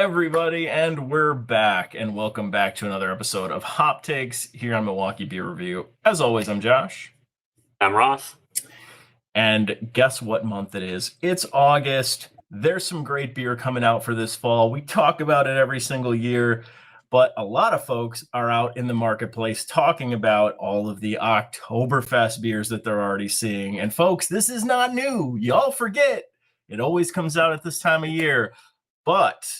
everybody, and we're back, and welcome back to another episode of Hop Takes here on Milwaukee Beer Review. As always, I'm Josh. I'm Ross. And guess what month it is? It's August. There's some great beer coming out for this fall. We talk about it every single year, but a lot of folks are out in the marketplace talking about all of the Oktoberfest beers that they're already seeing. And folks, this is not new. Y'all forget. It always comes out at this time of year. But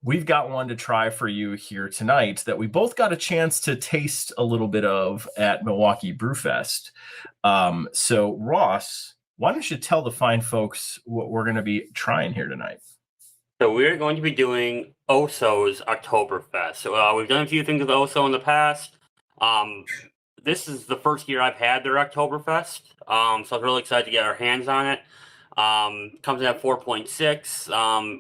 we've got one to try for you here tonight that we both got a chance to taste a little bit of at Milwaukee Brewfest. So Ross, why don't you tell the fine folks what we're going to be trying here tonight? So we're going to be doing Oso's Oktoberfest. So we've done a few things with Oso in the past. This is the first year I've had their Oktoberfest. So I was really excited to get our hands on it. Comes in at 4.6.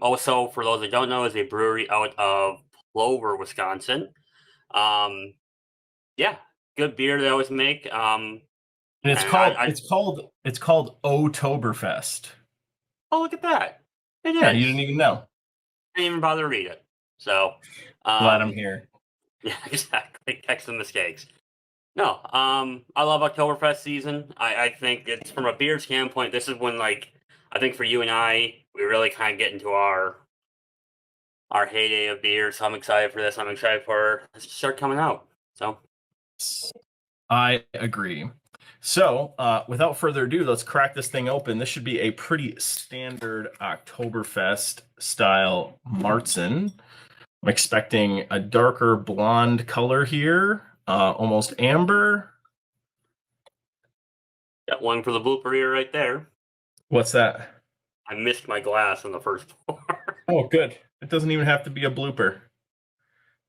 Oso, for those that don't know, is a brewery out of Plover, Wisconsin. Yeah, good beer they always make. And it's called O-Toberfest. Oh, look at that! It is. Yeah, you didn't even know. I didn't even bother to read it. So glad I'm here. Yeah, exactly. Catch the mistakes. No, I love Oktoberfest season. I think it's, from a beer standpoint, this is when, like, I think for you and I, we really kind of get into our heyday of beer. So I'm excited for this. I'm excited for this to start coming out. So I agree. So without further ado, let's crack this thing open. This should be a pretty standard Oktoberfest style Marzen. I'm expecting a darker blonde color here, almost amber. Got one for the blooper here right there. What's that? I missed my glass on the first pour. Oh, good. It doesn't even have to be a blooper.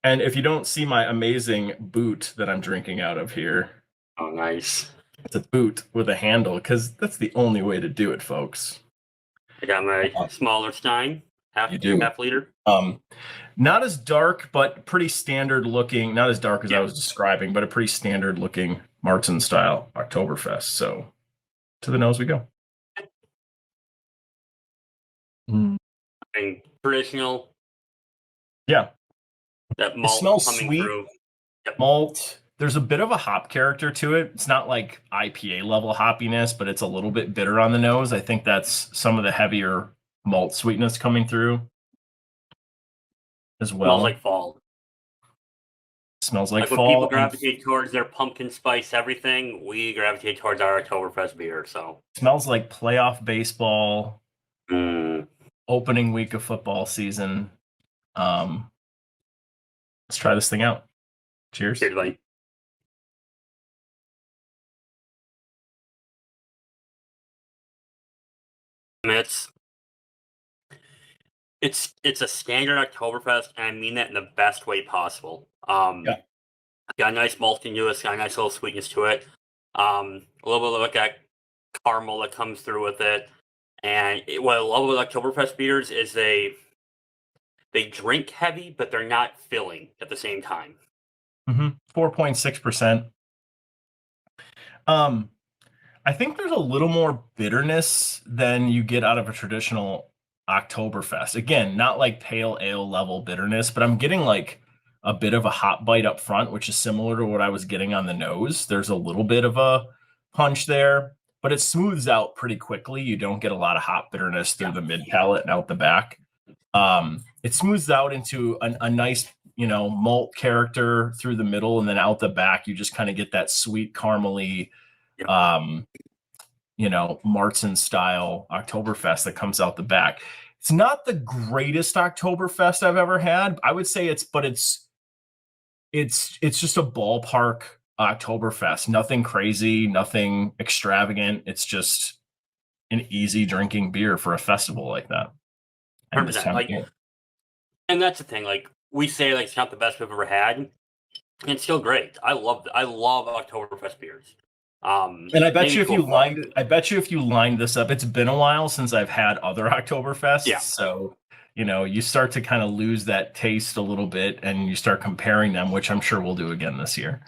And if you don't see my amazing boot that I'm drinking out of here. Oh, nice. It's a boot with a handle, because that's the only way to do it, folks. I got my smaller Stein, half liter. Not as dark, but pretty standard looking. Not as dark as I was describing, but a pretty standard looking Marzen style Oktoberfest. So to the nose we go. And traditional. Yeah. That malt, it smells coming sweet. Through. Yep. Malt. There's a bit of a hop character to it. It's not like IPA level hoppiness, but it's a little bit bitter on the nose. I think that's some of the heavier malt sweetness coming through as well. Smells like fall. Smells like fall. When people gravitate towards their pumpkin spice everything, we gravitate towards our Oktoberfest beer. So smells like playoff baseball. Opening week of football season. Let's try this thing out. Cheers. Cheers, buddy. It's a standard Oktoberfest, and I mean that in the best way possible. Got a nice malt to it, got a nice little sweetness to it. A little bit of like that caramel that comes through with it. And what I love with Oktoberfest beers is they drink heavy, but they're not filling at the same time. 4.6%. I think there's a little more bitterness than you get out of a traditional Oktoberfest. Again, not like pale ale level bitterness, but I'm getting like a bit of a hop bite up front, which is similar to what I was getting on the nose. There's a little bit of a punch there, but it smooths out pretty quickly. You don't get a lot of hop bitterness through the mid palate and out the back. It smooths out into a nice, malt character through the middle, and then out the back, you just kind of get that sweet caramely, Marzen style Oktoberfest that comes out the back. It's not the greatest Oktoberfest I've ever had. I would say it's just a ballpark Oktoberfest. Nothing crazy, nothing extravagant. It's just an easy drinking beer for a festival like that. And that's the thing. Like, we say, like, it's not the best we've ever had, and it's still great. I love Oktoberfest beers. And I bet you if you lined this up, it's been a while since I've had other Oktoberfests. Yeah. So, you start to kind of lose that taste a little bit, and you start comparing them, which I'm sure we'll do again this year.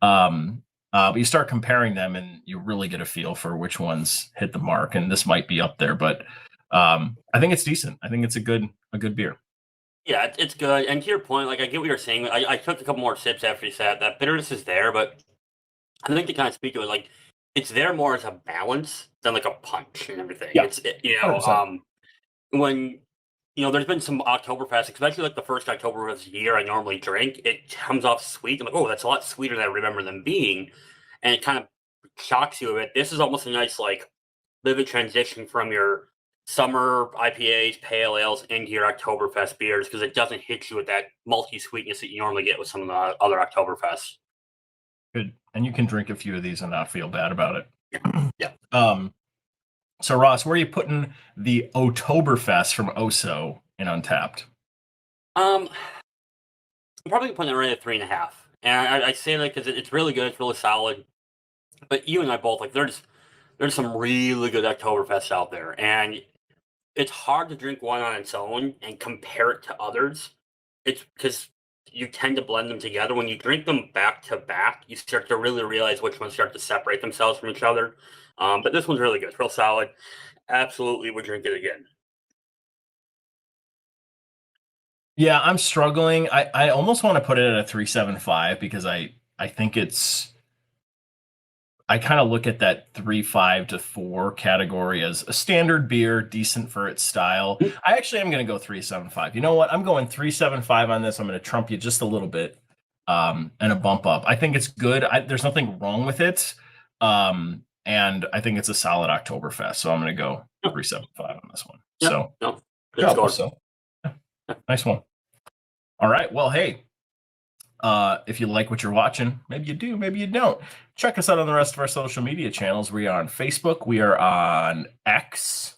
But you start comparing them, and you really get a feel for which ones hit the mark. And this might be up there, but I think it's decent. I think it's a good beer. Yeah, it's good. And to your point, like I get what you're saying. I took a couple more sips after you said that bitterness is there, but I think to kind of speak to it, like it's there more as a balance than like a punch and everything. Yeah, 100%. When there's been some Oktoberfest, especially like the first Oktoberfest year I normally drink, it comes off sweet. I'm like, oh, that's a lot sweeter than I remember them being, and it kind of shocks you a bit. This is almost a nice like vivid transition from your summer IPAs, pale ales into your Oktoberfest beers because it doesn't hit you with that malty sweetness that you normally get with some of the other Oktoberfests. Good. And you can drink a few of these and not feel bad about it. Yeah. So Ross, where are you putting the Oktoberfest from Oso in Untappd? I'm probably putting it right at 3.5. And I say that because it's really good, it's really solid. But you and I both, like, there's some really good Oktoberfests out there. And it's hard to drink one on its own and compare it to others. It's because you tend to blend them together. When you drink them back to back, you start to really realize which ones start to separate themselves from each other. But this one's really good. It's real solid. Absolutely would drink it again. Yeah, I'm struggling. I almost want to put it at a 3.75 because I think I kind of look at that 3.5 to 4 category as a standard beer, decent for its style. I actually am going to go 3.75. You know what? I'm going 3.75 on this. I'm going to trump you just a little bit, and a bump up. I think it's good. There's nothing wrong with it, and I think it's a solid Oktoberfest. So I'm going to go 3.75 on this one. Yep. So, No, good job, score. so yeah, nice one. All right. Well, hey. If you like what you're watching, maybe you do, maybe you don't. Check us out on the rest of our social media channels. We are on Facebook. We are on X.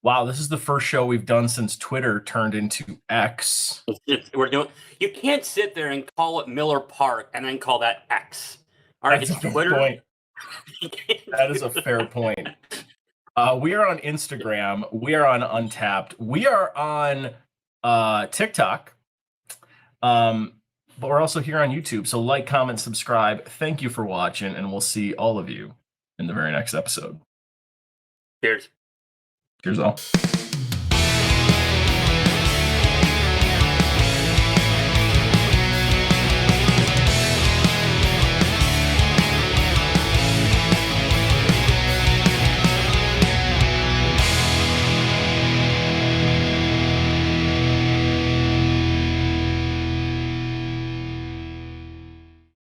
Wow, this is the first show we've done since Twitter turned into X. You can't sit there and call it Miller Park and then call that X. All right, That's it's a fair Twitter. point. That is a fair point. We are on Instagram. We are on Untappd. We are on TikTok. But we're also here on YouTube. So like, comment, subscribe. Thank you for watching, and we'll see all of you in the very next episode. Cheers. Cheers all.